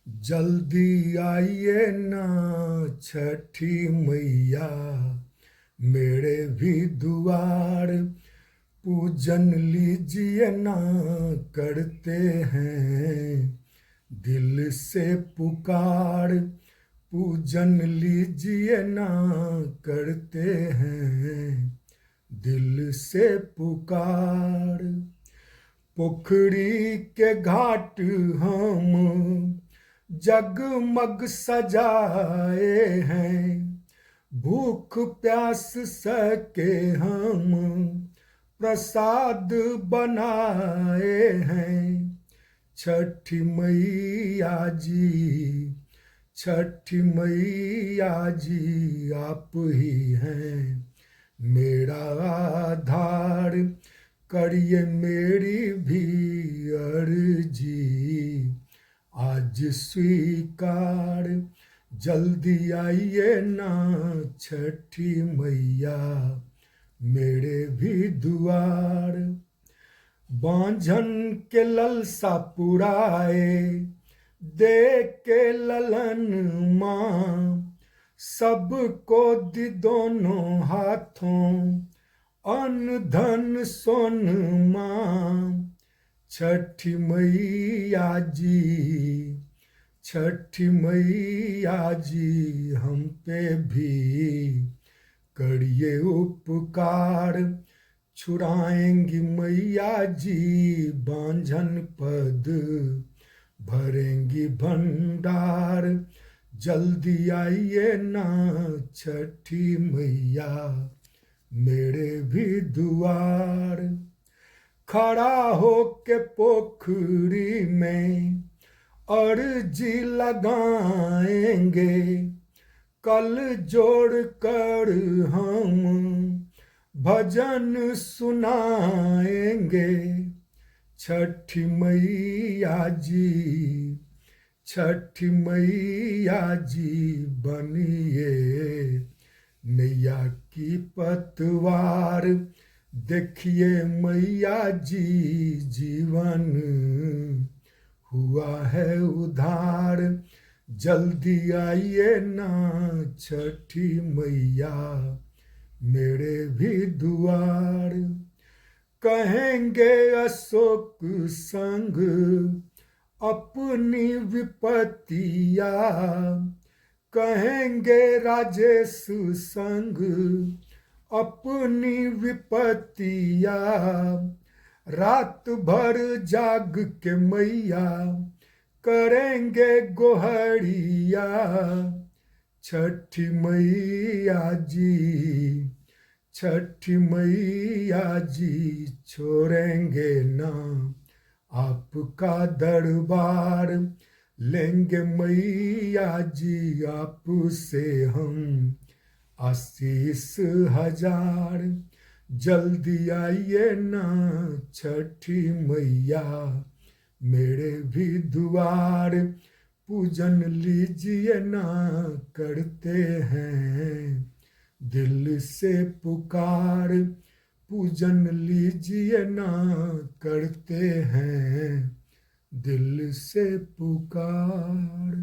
जल्दी आइए ना छठी मैया, मेरे भी द्वार पूजन लीजिए ना, करते हैं दिल से पुकार। पूजन लीजिए ना, करते हैं दिल से पुकार। पोखरी के घाट हम जगमग सजाए हैं, भूख प्यास सके हम प्रसाद बनाए हैं। छठी मैया जी, छठी मैया जी, आप ही हैं मेरा आधार। करिए मेरी भी अर्जी आज स्वीकार। जल्दी आइए ना छठी मैया, मेरे भी द्वार। बांझन के ललसा पुराए, दे के ललन माँ, सबको दी दोनों हाथों अन्न धन सोन माँ। छठी मैया जी, छठी मैया जी, हम पे भी करिए उपकार। छुड़ाएंगी मैया जी बांझन पद, भरेंगी भंडार। जल्दी आइए ना छठी मैया, मेरे भी द्वार। खड़ा हो के पोखरी में अर्जी लगाएंगे, कल जोड़ कर हम भजन सुनाएंगे। छठी मैया जी, छठी मैया जी, बनिए नैया की पतवार। देखिए मैया जी, जीवन हुआ है उधार। जल्दी आइए ना छठी मैया, मेरे भी द्वार। कहेंगे अशोक संग अपनी विपत्तिया, कहेंगे राजेश संग अपनी विपत्तिया। रात भर जाग के मैया करेंगे गोहरिया। छठी मैया जी, छठी मैया जी, छोड़ेंगे ना आपका दरबार। लेंगे मैया जी आपसे हम आशीष हजार। जल्दी आइए ना छठी मैया, मेरे भी द्वार। पूजन लीजिए ना, करते हैं दिल से पुकार। पूजन लीजिए ना, करते हैं दिल से पुकार।